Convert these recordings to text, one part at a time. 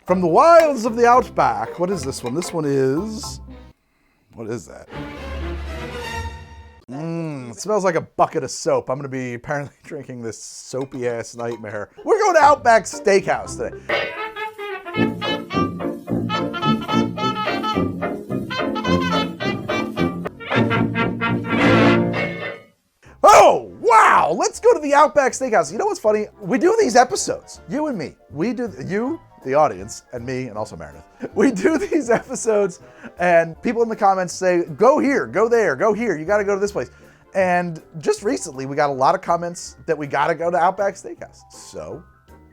From the wilds of the Outback. What is this one? This one is... What is that? It smells like a bucket of soap. I'm going to be apparently drinking this soapy-ass nightmare. We're going to Outback Steakhouse today. Oh, wow! Let's go to the Outback Steakhouse. You know what's funny? We do these episodes, you and me. We do, you, the audience, and me, and also Meredith. We do these episodes, and people in the comments say, go here, go there, go here, you gotta go to this place. And just recently, we got a lot of comments that we gotta go to Outback Steakhouse. So,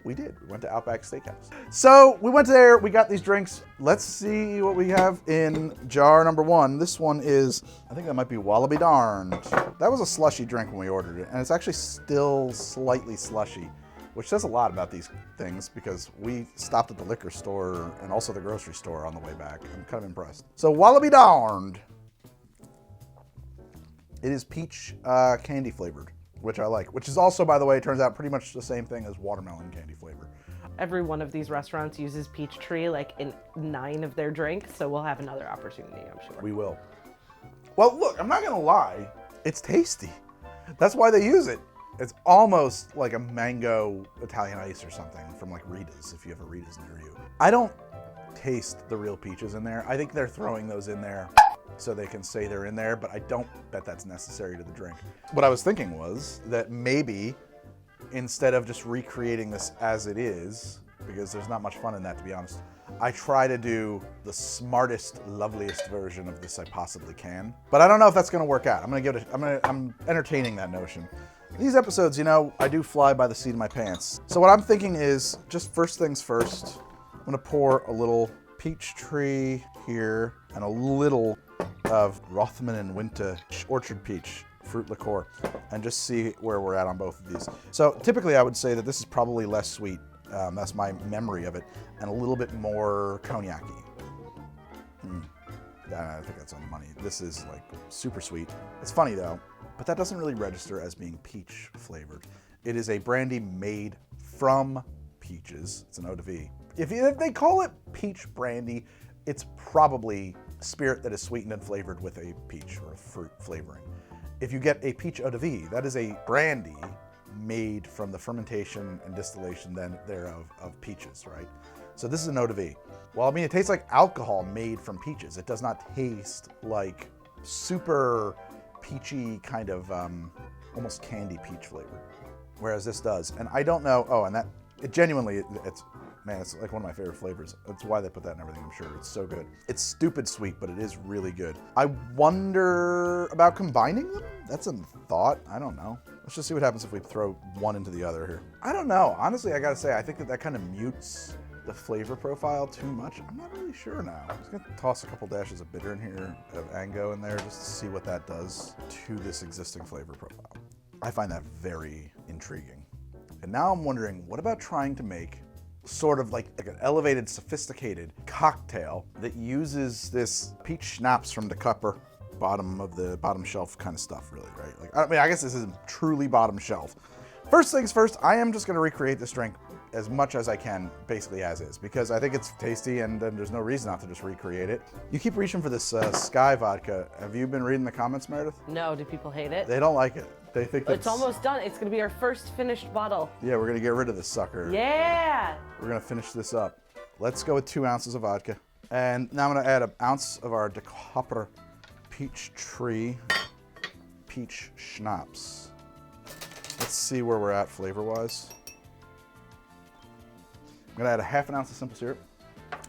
we did. We went to Outback Steakhouse. So, we went there, we got these drinks. Let's see what we have in jar number one. This one is, I think that might be Wallaby Darned. That was a slushy drink when we ordered it, and it's actually still slightly slushy, which says a lot about these things because we stopped at the liquor store and also the grocery store on the way back. I'm kind of impressed. So, Wallaby Darned. It is peach candy flavored, which I like, which is also, by the way, turns out pretty much the same thing as watermelon candy flavor. Every one of these restaurants uses Peachtree like in 9 of their drinks, so we'll have another opportunity, I'm sure. We will. Well, look, I'm not gonna lie, it's tasty. That's why they use it. It's almost like a mango Italian ice or something from like Rita's, if you have a Rita's near you. I don't taste the real peaches in there. I think they're throwing those in there so they can say they're in there, but I don't bet that's necessary to the drink. What I was thinking was that maybe instead of just recreating this as it is, because there's not much fun in that, to be honest, I try to do the smartest, loveliest version of this I possibly can. But I don't know if that's gonna work out. I'm entertaining that notion. These episodes, you know, I do fly by the seat of my pants. So what I'm thinking is, just first things first, I'm gonna pour a little Peachtree here and a little of Rothman and Winter Orchard Peach fruit liqueur and just see where we're at on both of these. So typically I would say that this is probably less sweet. That's my memory of it, and a little bit more cognac-y. I think that's on the money. This is like super sweet. It's funny though, but that doesn't really register as being peach flavored. It is a brandy made from peaches. It's an eau de vie. If they call it peach brandy, it's probably spirit that is sweetened and flavored with a peach or a fruit flavoring. If you get a peach eau de vie, that is a brandy made from the fermentation and distillation then thereof of peaches, right? So this is an eau de vie. Well, I mean, it tastes like alcohol made from peaches. It does not taste like super peachy kind of almost candy peach flavor, whereas this does. And I don't know, oh, and that, it genuinely, it's, man, it's like one of my favorite flavors. That's why they put that in everything, I'm sure. It's so good. It's stupid sweet, but it is really good. I wonder about combining them? That's a thought. I don't know. Let's just see what happens if we throw one into the other here. I don't know. Honestly, I gotta say, I think that kind of mutes the flavor profile too much. I'm not really sure now. I'm just gonna toss a couple dashes of bitter in here, of Ango in there, just to see what that does to this existing flavor profile. I find that very intriguing. And now I'm wondering, what about trying to make sort of like an elevated, sophisticated cocktail that uses this peach schnapps from Dekuyper, bottom shelf kind of stuff, really, right? Like, I mean, I guess this isn't truly bottom shelf. First things first, I am just gonna recreate this drink as much as I can, basically as is, because I think it's tasty and then there's no reason not to just recreate it. You keep reaching for this Sky vodka. Have you been reading the comments, Meredith? No, do people hate it? They don't like it. They think that's... It's almost done. It's gonna be our first finished bottle. Yeah, we're gonna get rid of this sucker. Yeah! We're gonna finish this up. Let's go with 2 ounces of vodka. And now I'm gonna add 1 ounce of our Dekuyper Peachtree Peach Schnapps. Let's see where we're at flavor-wise. I'm gonna add 1/2 ounce of simple syrup,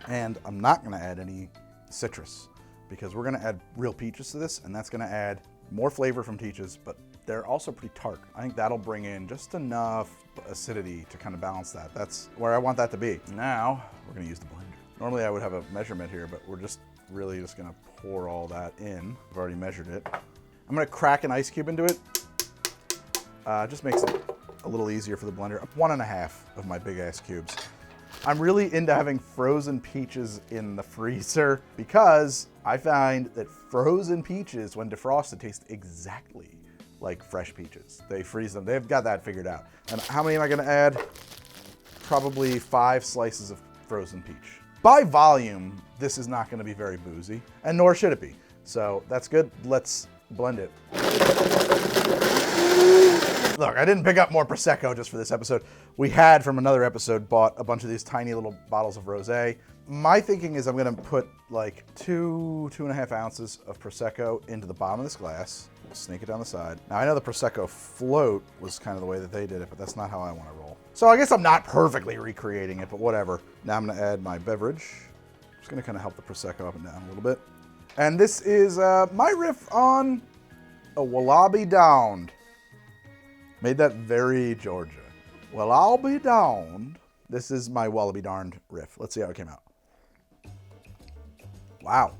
and I'm not gonna add any citrus because we're gonna add real peaches to this, and that's gonna add more flavor from peaches, but they're also pretty tart. I think that'll bring in just enough acidity to kind of balance that. That's where I want that to be. Now, we're gonna use the blender. Normally I would have a measurement here, but we're just really just gonna pour all that in. I've already measured it. I'm gonna crack an ice cube into it. Just makes it a little easier for the blender. 1.5 of my big ass cubes. I'm really into having frozen peaches in the freezer because I find that frozen peaches, when defrosted, taste exactly like fresh peaches. They freeze them. They've got that figured out. And how many am I gonna add? Probably 5 slices of frozen peach. By volume, this is not going to be very boozy, and nor should it be. So that's good. Let's blend it. Look, I didn't pick up more Prosecco just for this episode. We had, from another episode, bought a bunch of these tiny little bottles of rosé. My thinking is I'm going to put like 2.5 ounces of Prosecco into the bottom of this glass. We'll snake it down the side. Now, I know the Prosecco float was kind of the way that they did it, but that's not how I want to roll. So I guess I'm not perfectly recreating it, but whatever. Now I'm going to add my beverage. Just going to kind of help the Prosecco up and down a little bit. And this is my riff on a Wallaby downed. Made that very Georgia. Well, I'll be downed. This is my Wallaby darned riff. Let's see how it came out. Wow.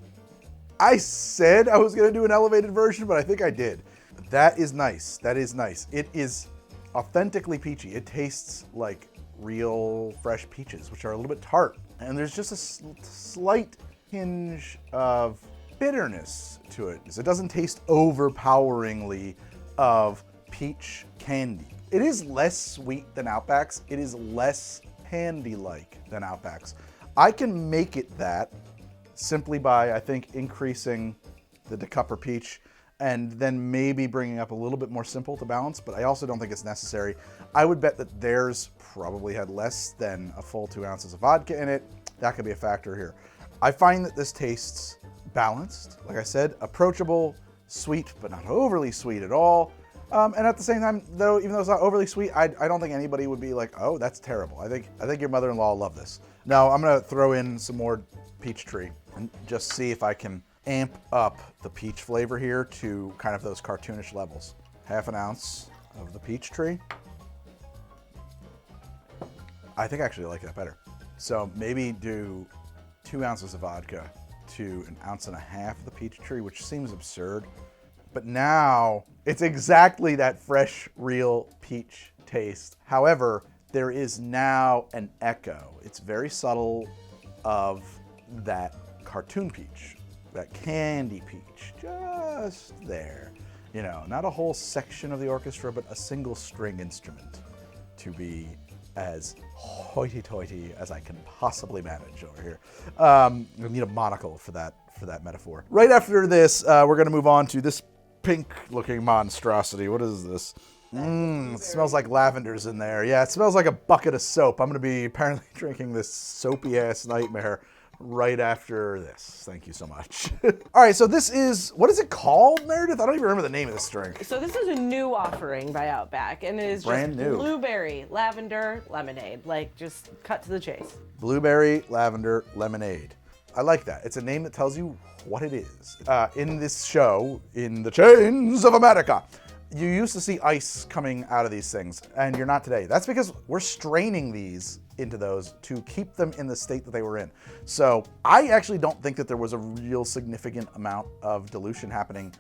I said I was going to do an elevated version, but I think I did. That is nice. That is nice. It is authentically peachy. It tastes like real fresh peaches, which are a little bit tart. And there's just a slight hinge of bitterness to it. It doesn't taste overpoweringly of peach candy. It is less sweet than Outback's. It is less candy-like than Outback's. I can make it that simply by, I think, increasing the Dekuyper peach and then maybe bringing up a little bit more simple to balance, but I also don't think it's necessary. I would bet that theirs probably had less than a full 2 ounces of vodka in it. That could be a factor here. I find that this tastes balanced, like I said, approachable, sweet, but not overly sweet at all. And at the same time, though, even though it's not overly sweet, I don't think anybody would be like, oh, that's terrible. I think your mother-in-law will love this. Now, I'm going to throw in some more Peachtree and just see if I can amp up the peach flavor here to kind of those cartoonish levels. 1/2 ounce of the Peachtree. I think I actually like that better. So maybe do 2 ounces of vodka to 1.5 ounces of the Peachtree, which seems absurd. But now it's exactly that fresh, real peach taste. However, there is now an echo. It's very subtle of that cartoon peach, that candy peach, just there. You know, not a whole section of the orchestra, but a single string instrument to be as hoity-toity as I can possibly manage over here. I need a monocle for that metaphor. Right after this, we're going to move on to this pink-looking monstrosity. What is this? It smells like lavender's in there. Yeah, it smells like a bucket of soap. I'm going to be apparently drinking this soapy-ass nightmare right after this. Thank you so much. All right, so this is, what is it called, Meredith? I don't even remember the name of this drink. So this is a new offering by Outback, and it is brand just new. Blueberry, lavender, lemonade. Like, just cut to the chase. Blueberry, lavender, lemonade. I like that. It's a name that tells you what it is. In this show, in the chains of America, you used to see ice coming out of these things, and you're not today. That's because we're straining these into those to keep them in the state that they were in. So I actually don't think that there was a real significant amount of dilution happening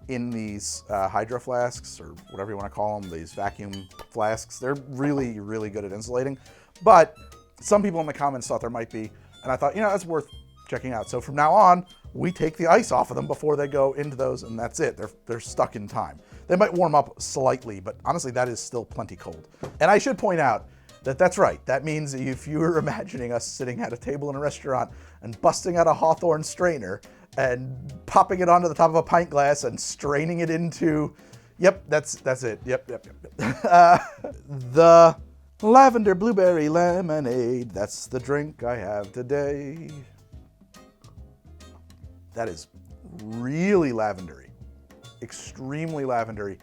in these hydro flasks, or whatever you want to call them, these vacuum flasks. They're really, really good at insulating. But some people in the comments thought there might be, and I thought, you know, that's worth checking out. So from now on, we take the ice off of them before they go into those, and that's it. They're stuck in time. They might warm up slightly, but honestly, that is still plenty cold. And I should point out that that's right. That means if you were imagining us sitting at a table in a restaurant and busting out a Hawthorne strainer and popping it onto the top of a pint glass and straining it into, yep, that's it. Yep. The lavender blueberry lemonade. That's the drink I have today. That is really lavendery, extremely lavendery,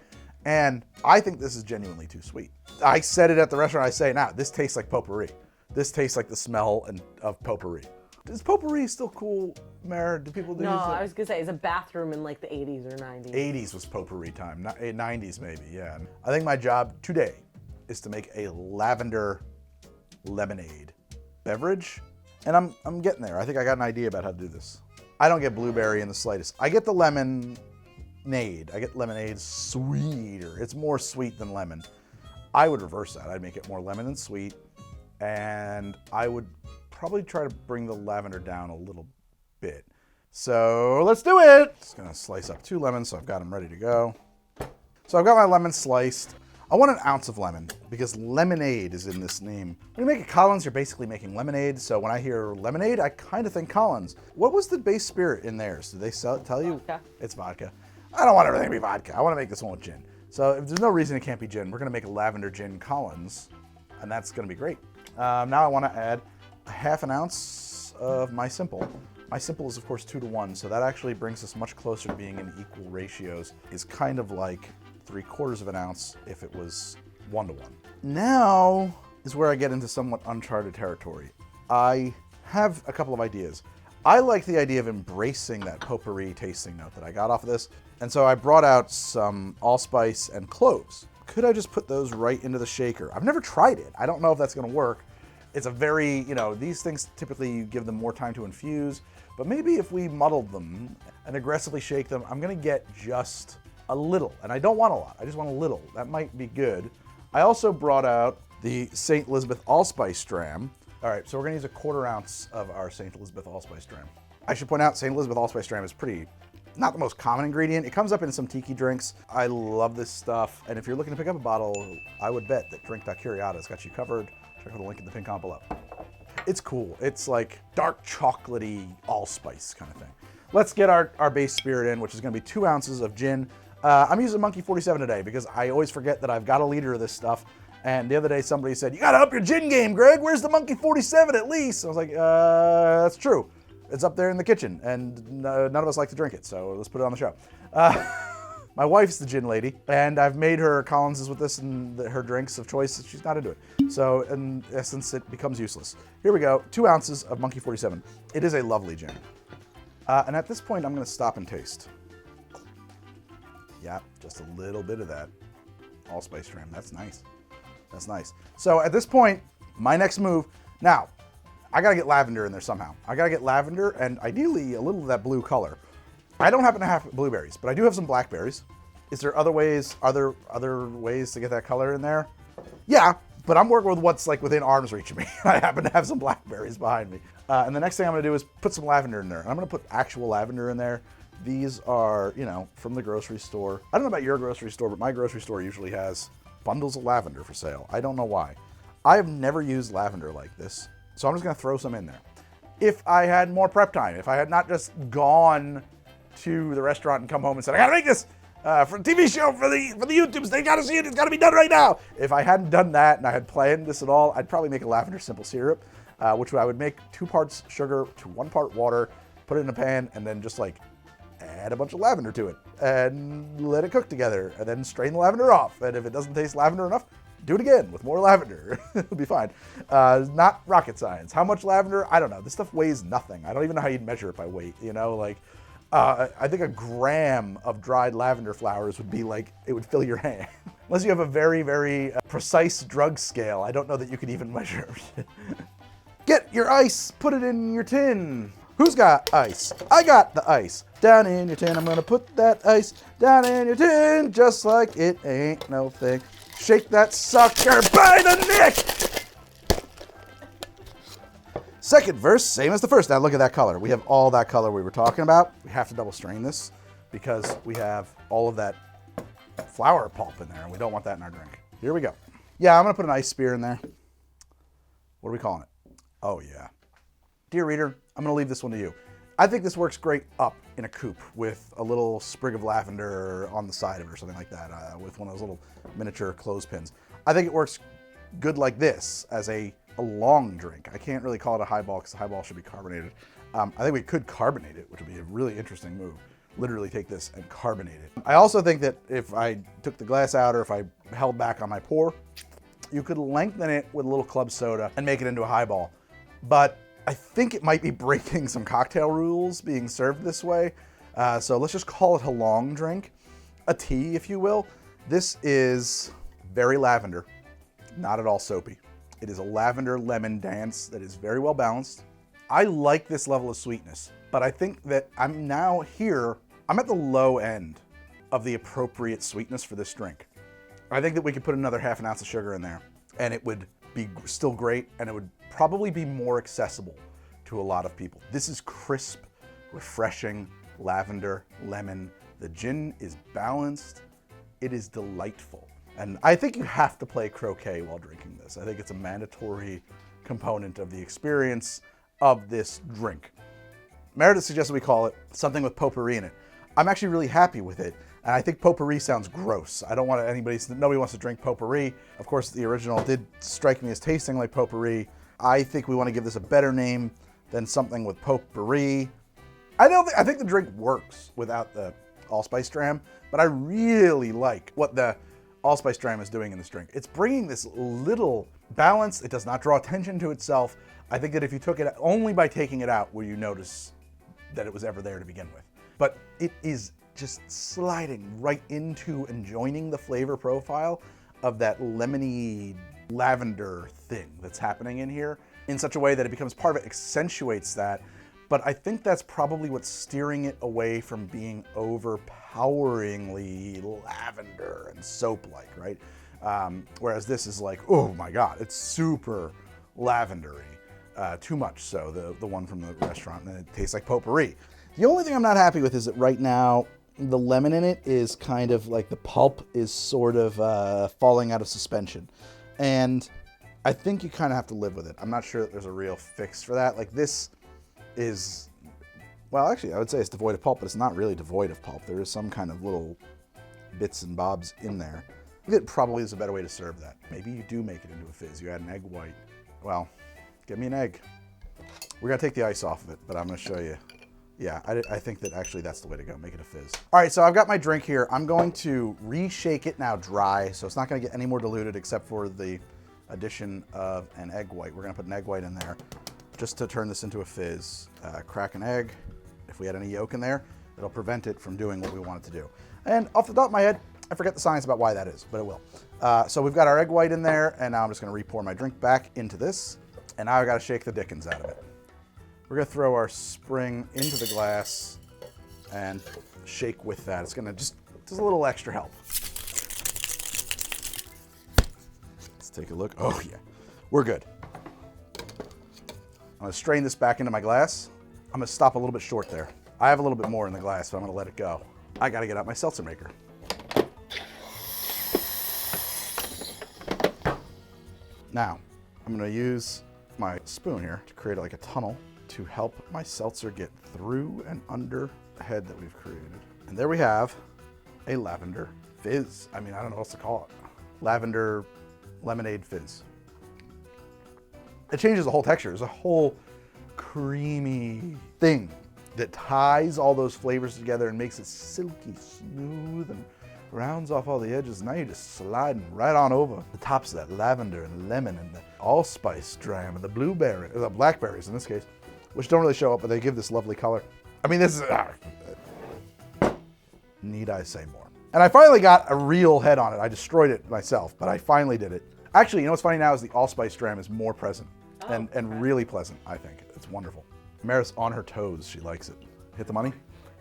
and I think this is genuinely too sweet. I said it at the restaurant, I say it now, this tastes like potpourri. This tastes like the smell of potpourri. Is potpourri still cool, Mara? Do people do No, this? I was gonna say it's a bathroom in like the 80s or 90s. 80s was potpourri time, 90s maybe, yeah. I think my job today is to make a lavender lemonade beverage, and I'm getting there. I think I got an idea about how to do this. I don't get blueberry in the slightest. I get the lemonade. I get lemonade sweeter. It's more sweet than lemon. I would reverse that. I'd make it more lemon than sweet, and I would probably try to bring the lavender down a little bit. So let's do it. Just gonna slice up 2 lemons so I've got them ready to go. So I've got my lemons sliced. I want an ounce of lemon because lemonade is in this name. When you make a Collins, you're basically making lemonade. So when I hear lemonade, I kind of think Collins. What was the base spirit in theirs? Did they tell you? Vodka. It's vodka. I don't want everything to be vodka. I want to make this one with gin. So if there's no reason it can't be gin, we're going to make a lavender gin Collins, and that's going to be great. Now I want to add a half an ounce of my simple. My simple is, of course, 2 to 1, so that actually brings us much closer to being in equal ratios. Is kind of like 3/4 of an ounce if it was 1 to 1. Now is where I get into somewhat uncharted territory. I have a couple of ideas. I like the idea of embracing that potpourri tasting note that I got off of this, and so I brought out some allspice and cloves. Could I just put those right into the shaker? I've never tried it. I don't know if that's going to work. It's a very, these things typically you give them more time to infuse, but maybe if we muddled them and aggressively shake them, I'm going to get just a little, and I don't want a lot. I just want a little. That might be good. I also brought out the St. Elizabeth Allspice Dram. All right, so we're going to use 1/4 ounce of our St. Elizabeth Allspice Dram. I should point out St. Elizabeth Allspice Dram is not the most common ingredient. It comes up in some tiki drinks. I love this stuff, and if you're looking to pick up a bottle, I would bet that Drink.Curiata's got you covered. Check out the link in the pinned comment below. It's cool. It's like dark chocolatey allspice kind of thing. Let's get our base spirit in, which is going to be 2 ounces of gin. I'm using Monkey 47 today because I always forget that I've got a liter of this stuff. And the other day somebody said, "You got to up your gin game, Greg. Where's the Monkey 47 at least?" I was like, that's true. It's up there in the kitchen, and none of us like to drink it, so let's put it on the show. My wife's the gin lady, and I've made her Collinses with this and her drinks of choice. She's not into it. So in essence, it becomes useless. Here we go, 2 ounces of Monkey 47. It is a lovely gin. And at this point, I'm going to stop and taste. Yeah, just a little bit of that allspice dram. That's nice. That's nice. So at this point, my next move, now, I got to get lavender in there somehow. I got to get lavender and ideally a little of that blue color. I don't happen to have blueberries, but I do have some blackberries. Is there other ways, other ways to get that color in there? Yeah, but I'm working with what's like within arm's reach of me. I happen to have some blackberries behind me. And the next thing I'm gonna do is put some lavender in there. And I'm gonna put actual lavender in there. These are, from the grocery store. I don't know about your grocery store, but my grocery store usually has bundles of lavender for sale. I don't know why. I have never used lavender like this, so I'm just gonna throw some in there. If I had more prep time, if I had not just gone to the restaurant and come home and said, "I gotta make this for a TV show for the YouTubes. They gotta see it. It's gotta be done right now." If I hadn't done that and I had planned this at all, I'd probably make a lavender simple syrup, which I would make 2 parts sugar to 1 part water, put it in a pan, and then just like add a bunch of lavender to it and let it cook together, and then strain the lavender off. And if it doesn't taste lavender enough, do it again with more lavender. It'll be fine. Not rocket science. How much lavender? I don't know. This stuff weighs nothing. I don't even know how you'd measure it by weight. I think a gram of dried lavender flowers would be like, it would fill your hand. Unless you have a very, very precise drug scale, I don't know that you could even measure. Get your ice, put it in your tin. Who's got ice? I got the ice. Down in your tin, I'm gonna put that ice down in your tin, just like it ain't no thing. Shake that sucker by the neck. Second verse, same as the first. Now look at that color. We have all that color we were talking about. We have to double strain this because we have all of that flower pulp in there, and we don't want that in our drink. Here we go. Yeah, I'm gonna put an ice spear in there. What are we calling it? Oh yeah. Dear reader, I'm gonna leave this one to you. I think this works great up in a coupe with a little sprig of lavender on the side of it or something like that, with one of those little miniature clothespins. I think it works good like this as a long drink. I can't really call it a highball because the highball should be carbonated. I think we could carbonate it, which would be a really interesting move. Literally take this and carbonate it. I also think that if I took the glass out or if I held back on my pour, you could lengthen it with a little club soda and make it into a highball. But I think it might be breaking some cocktail rules being served this way. So let's just call it a long drink, a tea, if you will. This is very lavender, not at all soapy. It is a lavender lemon dance that is very well balanced. I like this level of sweetness, but I think that I'm now here, I'm at the low end of the appropriate sweetness for this drink. I think that we could put another half an ounce of sugar in there and it would be still great, and it would probably be more accessible to a lot of people. This is crisp, refreshing, lavender, lemon. The gin is balanced. It is delightful. And I think you have to play croquet while drinking this. I think it's a mandatory component of the experience of this drink. Meredith suggested we call it something with potpourri in it. I'm actually really happy with it. And I think potpourri sounds gross. I don't want nobody wants to drink potpourri. Of course, the original did strike me as tasting like potpourri. I think we want to give this a better name than something with potpourri. I think the drink works without the allspice dram, but I really like what the allspice dram is doing in this drink. It's bringing this little balance. It does not draw attention to itself. I think that if you took it, only by taking it out will you notice that it was ever there to begin with. But it is just sliding right into and joining the flavor profile of that lemony lavender thing that's happening in here in such a way that it becomes part of it, accentuates that. But I think that's probably what's steering it away from being overpoweringly lavender and soap-like, right? Whereas this is like, oh my God, it's super lavendery. Too much so, the one from the restaurant, and it tastes like potpourri. The only thing I'm not happy with is that right now, the lemon in it is kind of like the pulp is sort of falling out of suspension. And I think you kind of have to live with it. I'm not sure that there's a real fix for that. Like this is, well, actually, I would say it's devoid of pulp, but it's not really devoid of pulp. There is some kind of little bits and bobs in there. I think it probably is a better way to serve that. Maybe you do make it into a fizz. You add an egg white. Well, give me an egg. We're gonna take the ice off of it, but I'm gonna show you. Yeah, I think that actually that's the way to go, make it a fizz. All right, so I've got my drink here. I'm going to reshake it now dry, so it's not gonna get any more diluted except for the addition of an egg white. We're gonna put an egg white in there just to turn this into a fizz. Crack an egg. If we had any yolk in there, it'll prevent it from doing what we want it to do. And off the top of my head, I forget the science about why that is, but it will. So we've got our egg white in there, and now I'm just gonna re-pour my drink back into this, and now I gotta shake the dickens out of it. We're gonna throw our spring into the glass and shake with that. It's gonna just a little extra help. Let's take a look. Oh yeah, we're good. I'm gonna strain this back into my glass. I'm gonna stop a little bit short there. I have a little bit more in the glass, so I'm gonna let it go. I gotta get out my seltzer maker. Now, I'm gonna use my spoon here to create like a tunnel to help my seltzer get through and under the head that we've created. And there we have a lavender fizz. I mean, I don't know what else to call it. Lavender lemonade fizz. It changes the whole texture. There's a whole creamy thing that ties all those flavors together and makes it silky smooth and rounds off all the edges. Now you're just sliding right on over the tops of that lavender and lemon and the allspice dram and the blueberry, or the blackberries in this case, which don't really show up, but they give this lovely color. I mean, this is, need I say more? And I finally got a real head on it. I destroyed it myself, but I finally did it. Actually, you know what's funny now is the allspice dram is more present and really pleasant, I think. It's wonderful. Maris on her toes, she likes it. Hit the money?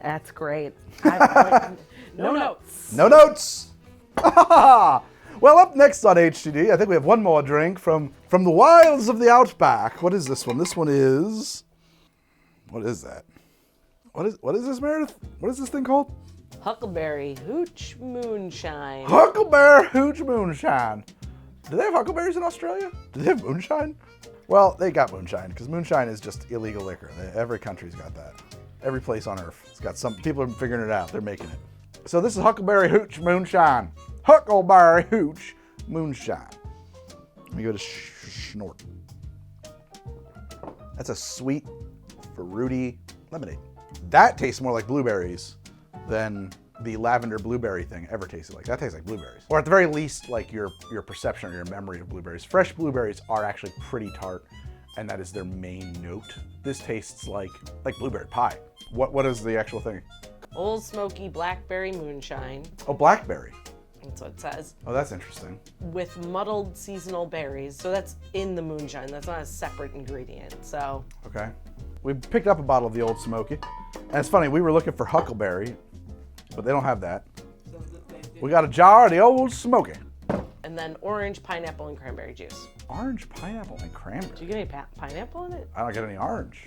That's great. No notes. No notes! Well, up next on HTD, I think we have one more drink from the wilds of the Outback. What is this one? This one is... What is that? What is this, Meredith? What is this thing called? Huckleberry Hooch Moonshine. Huckleberry Hooch Moonshine. Do they have huckleberries in Australia? Do they have moonshine? Well, they got moonshine, because moonshine is just illegal liquor. Every country's got that. Every place on earth. It's got some, people are figuring it out. They're making it. So this is Huckleberry Hooch Moonshine. Huckleberry Hooch Moonshine. Let me go to snort. That's a sweet, fruity lemonade. That tastes more like blueberries than the lavender blueberry thing ever tasted like. That tastes like blueberries. Or at the very least, like your perception or your memory of blueberries. Fresh blueberries are actually pretty tart, and that is their main note. This tastes like blueberry pie. What is the actual thing? Old Smoky Blackberry Moonshine. Oh, blackberry. That's what it says. Oh, that's interesting. With muddled seasonal berries. So that's in the moonshine. That's not a separate ingredient. So. Okay. We picked up a bottle of the Old Smoky. And it's funny, we were looking for Huckleberry, but they don't have that. We got a jar of the Old Smoky. And then orange, pineapple, and cranberry juice. Orange, pineapple, and cranberry. Do you get any pineapple in it? I don't get any orange.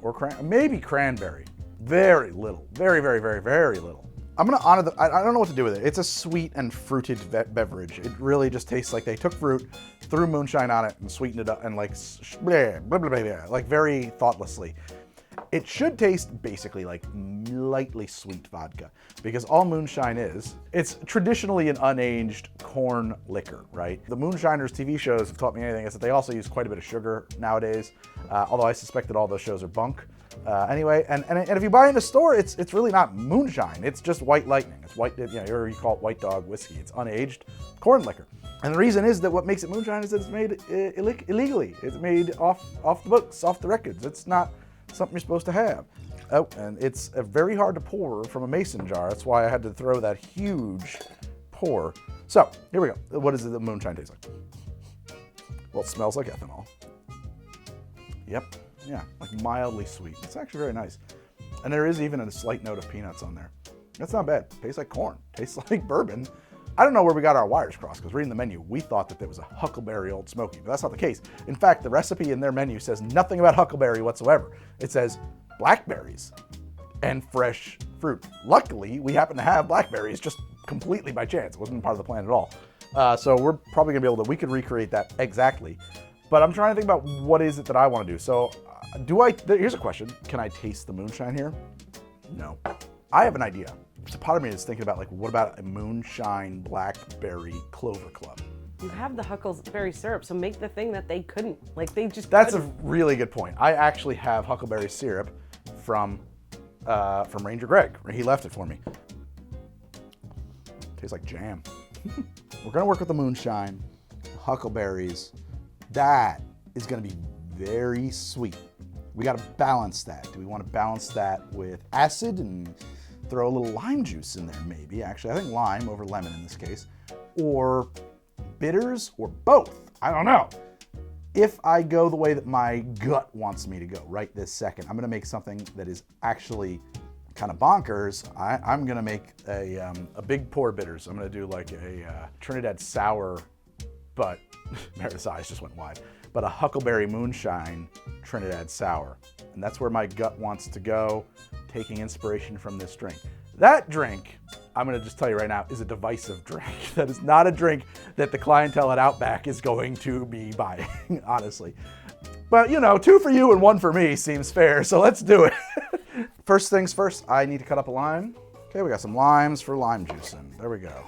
Or maybe cranberry. Very little. Very, very, very, very little. I'm gonna honor the. I don't know what to do with it. It's a sweet and fruited beverage. It really just tastes like they took fruit, threw moonshine on it, and sweetened it up, and like blah, blah, blah, blah, blah, like very thoughtlessly. It should taste basically like lightly sweet vodka, because all moonshine is, it's traditionally an unaged corn liquor, right? The Moonshiners TV shows have taught me anything is that they also use quite a bit of sugar nowadays, although I suspect that all those shows are bunk. Anyway, and if you buy it in a store, it's really not moonshine. It's just white lightning. It's white, or you call it white dog whiskey. It's unaged corn liquor. And the reason is that what makes it moonshine is that it's made illegally. It's made off the books, off the records. It's not something you're supposed to have. Oh, and it's very hard to pour from a mason jar. That's why I had to throw that huge pour. So, here we go. What does the moonshine taste like? Well, it smells like ethanol. Yep. Yeah, like mildly sweet. It's actually very nice. And there is even a slight note of peanuts on there. That's not bad. Tastes like corn. Tastes like bourbon. I don't know where we got our wires crossed, because reading the menu, we thought that there was a Huckleberry Old Smoky, but that's not the case. In fact, the recipe in their menu says nothing about Huckleberry whatsoever. It says blackberries and fresh fruit. Luckily, we happen to have blackberries just completely by chance. It wasn't part of the plan at all. So we're probably gonna be able to, we could recreate that exactly. But I'm trying to think about what is it that I want to do. So here's a question. Can I taste the moonshine here? No. I have an idea. So part of me is thinking about, like, what about a moonshine blackberry clover club? You have the Huckleberry syrup, so make the thing that they couldn't. Like, they just That's couldn't. a really good point. I actually have Huckleberry syrup from Ranger Greg. He left it for me. Tastes like jam. We're gonna work with the moonshine, huckleberries. That is gonna be very sweet. We gotta balance that. Do we wanna balance that with acid and throw a little lime juice in there maybe? Actually, I think lime over lemon in this case. Or bitters, or both. I don't know. If I go the way that my gut wants me to go right this second, I'm gonna make something that is actually kind of bonkers. I'm gonna make a big pour of bitters. I'm gonna do like a Trinidad Sour, but Meredith's eyes just went wide. But a Huckleberry Moonshine Trinidad Sour. And that's where my gut wants to go, taking inspiration from this drink. That drink, I'm gonna just tell you right now, is a divisive drink. That is not a drink that the clientele at Outback is going to be buying, honestly. But you know, 2 for you and 1 for me seems fair, so let's do it. First things first, I need to cut up a lime. Okay, we got some limes for lime juicing. There we go.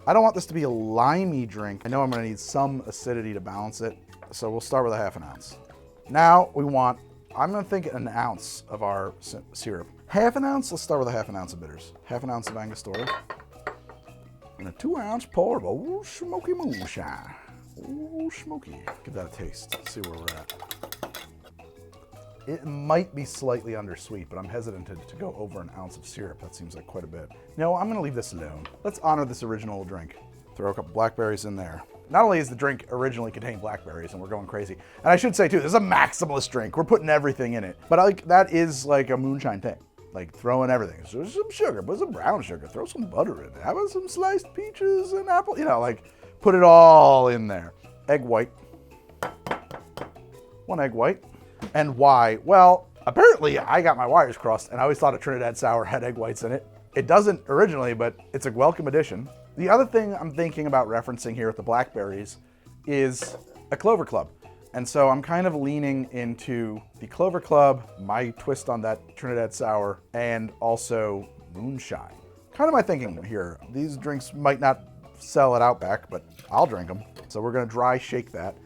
I don't want this to be a limey drink. I know I'm gonna need some acidity to balance it, so we'll start with a ½ an ounce. Now we want, I'm gonna think an ounce of our syrup. ½ an ounce, let's start with a ½ an ounce of bitters. ½ an ounce of Angostura. And a 2-ounce pour of old smoky moonshine. Old smoky. Give that a taste, see where we're at. It might be slightly undersweet, but I'm hesitant to go over an ounce of syrup. That seems like quite a bit. No, I'm gonna leave this alone. Let's honor this original drink. Throw a couple blackberries in there. Not only is the drink originally contained blackberries, and we're going crazy, and I should say too, this is a maximalist drink. We're putting everything in it. But that is like a moonshine thing. Like throwing everything. So some sugar, put some brown sugar, throw some butter in there. How about some sliced peaches and apple? You know, like put it all in there. Egg white. 1 egg white. And why? Well, apparently I got my wires crossed and I always thought a Trinidad Sour had egg whites in it. It doesn't originally, but it's a welcome addition. The other thing I'm thinking about referencing here with the blackberries is a Clover Club. And so I'm kind of leaning into the Clover Club, my twist on that Trinidad Sour, and also moonshine. Kind of my thinking here. These drinks might not sell at Outback, but I'll drink them. So we're gonna dry shake that.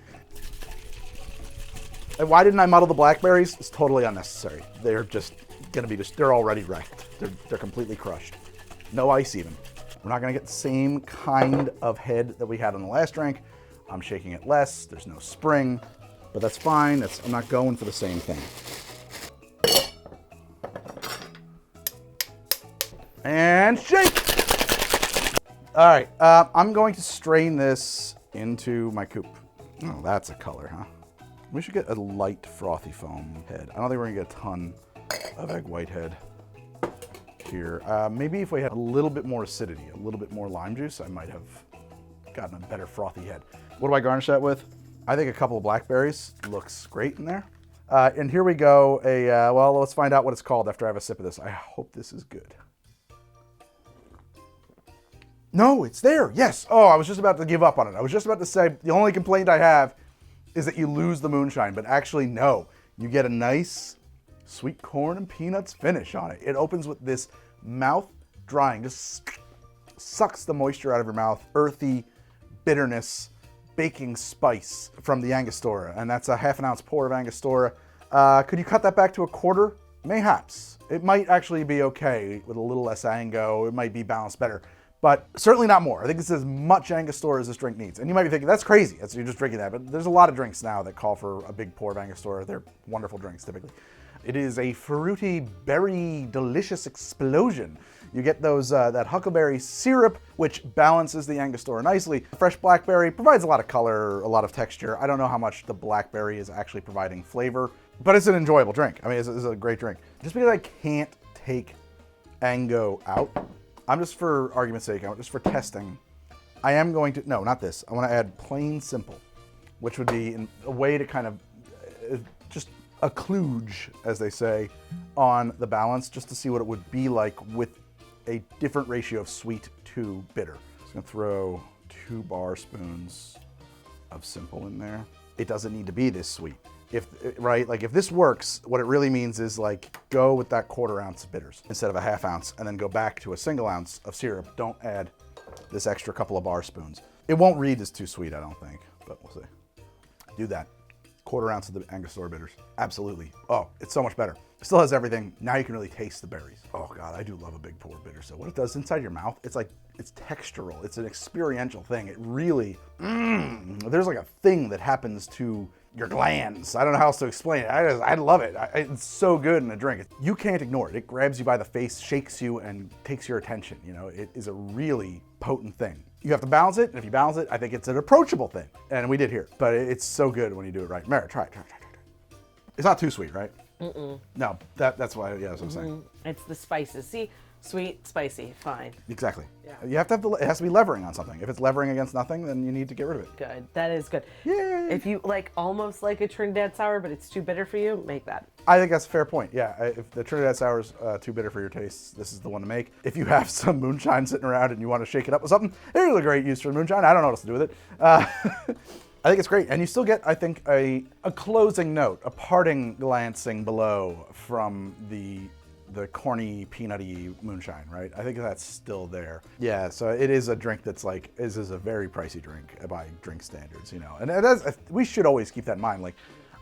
And why didn't I muddle the blackberries? It's totally unnecessary. They're just gonna be they're already wrecked. They're completely crushed. No ice even. We're not gonna get the same kind of head that we had on the last drink. I'm shaking it less, there's no spring, but that's fine. I'm not going for the same thing. And shake! All right, I'm going to strain this into my coupe. Oh, that's a color, huh? We should get a light frothy foam head. I don't think we're gonna get a ton of egg white head here. Maybe if we had a little bit more acidity, a little bit more lime juice, I might have gotten a better frothy head. What do I garnish that with? I think a couple of blackberries looks great in there. And here we go, well, let's find out what it's called after I have a sip of this. I hope this is good. No, it's there. Yes. Oh, I was just about to give up on it. I was just about to say the only complaint I have is that you lose the moonshine, but actually no. You get a nice sweet corn and peanuts finish on it. It opens with this mouth drying, just sucks the moisture out of your mouth, earthy bitterness, baking spice from the Angostura, and that's a ½ ounce pour of Angostura. Could you cut that back to a quarter? Mayhaps. It might actually be okay with a little less Ango. It might be balanced better, but certainly not more. I think this is as much Angostura as this drink needs. And you might be thinking, that's crazy. You're just drinking that, but there's a lot of drinks now that call for a big pour of Angostura. They're wonderful drinks, typically. It is a fruity, berry, delicious explosion. You get those that Huckleberry syrup, which balances the Angostura nicely. Fresh blackberry provides a lot of color, a lot of texture. I don't know how much the blackberry is actually providing flavor, but it's an enjoyable drink. I mean, it's a great drink. Just because I can't take Ango out, I'm just for argument's sake, just for testing, I am going to, no, not this. I want to add plain simple, which would be a way to kind of just a kludge, as they say, on the balance, just to see what it would be like with a different ratio of sweet to bitter. Just gonna throw 2 bar spoons of simple in there. It doesn't need to be this sweet. Right? Like if this works, what it really means is like go with that 1/4 ounce of bitters instead of a ½ ounce, and then go back to a 1 ounce of syrup. Don't add this extra couple of bar spoons. It won't read as too sweet, I don't think, but we'll see. Do that. 1/4 ounce of the Angostura bitters. Absolutely. Oh, it's so much better. It still has everything. Now you can really taste the berries. Oh God, I do love a big pour of bitter. So what it does inside your mouth, it's like, it's textural. It's an experiential thing. It really, there's like a thing that happens to your glands. I don't know how else to explain it. I love it. It's so good in a drink. You can't ignore it. It grabs you by the face, shakes you, and takes your attention. You know, it is a really potent thing. You have to balance it, and if you balance it, I think it's an approachable thing. And we did here, but it's so good when you do it right. Mara, try it. It's not too sweet, right? Mm-mm. No, that's why, yeah, that's what I'm saying. It's the spices. See, sweet, spicy, fine. Exactly. Yeah. You have to have it has to be levering on something. If it's levering against nothing, then you need to get rid of it. Good. That is good. Yay. If you like almost like a Trinidad Sour, but it's too bitter for you, make that. I think that's a fair point. Yeah, if the Trinidad Sour is too bitter for your taste, this is the one to make. If you have some moonshine sitting around and you want to shake it up with something, here's a great use for the moonshine. I don't know what else to do with it. I think it's great. And you still get, I think, a closing note, a parting glancing below from the corny, peanutty moonshine, right? I think that's still there. Yeah, so it is a drink that's like, is a very pricey drink by drink standards, you know. And we should always keep that in mind. Like,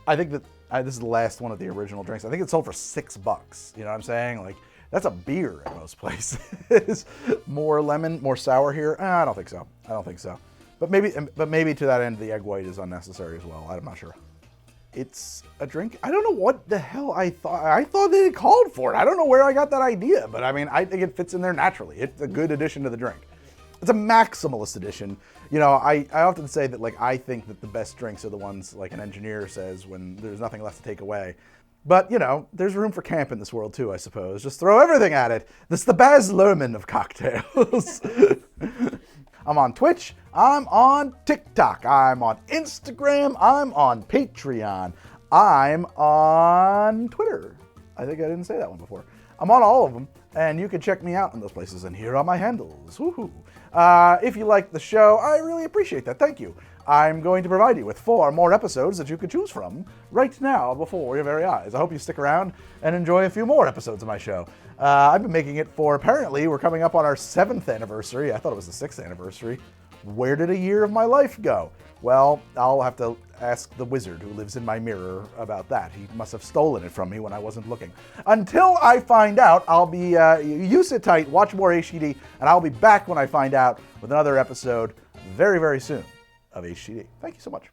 I think that this is the last one of the original drinks. I think it sold for $6. You know what I'm saying? Like, that's a beer at most places. More lemon, more sour here? I don't think so. But maybe to that end, the egg white is unnecessary as well. I'm not sure. It's a drink. I don't know what the hell I thought. I thought they called for it. I don't know where I got that idea, but I mean, I think it fits in there naturally. It's a good addition to the drink. It's a maximalist addition. You know, I often say that, like, I think that the best drinks are the ones, like an engineer says, when there's nothing left to take away. But, you know, there's room for camp in this world too, I suppose. Just throw everything at it. This is the Baz Luhrmann of cocktails. I'm on Twitch, I'm on TikTok, I'm on Instagram, I'm on Patreon, I'm on Twitter. I think I didn't say that one before. I'm on all of them, and you can check me out in those places, and here are my handles. Woohoo! If you like the show, I really appreciate that. Thank you. I'm going to provide you with 4 more episodes that you could choose from right now before your very eyes. I hope you stick around and enjoy a few more episodes of my show. I've been making it for, apparently, we're coming up on our 7th anniversary. I thought it was the 6th anniversary. Where did a year of my life go? Well, I'll have to ask the wizard who lives in my mirror about that. He must have stolen it from me when I wasn't looking. Until I find out, I'll be, you sit tight, watch more HDD, and I'll be back when I find out with another episode very, very soon of HDD. Thank you so much.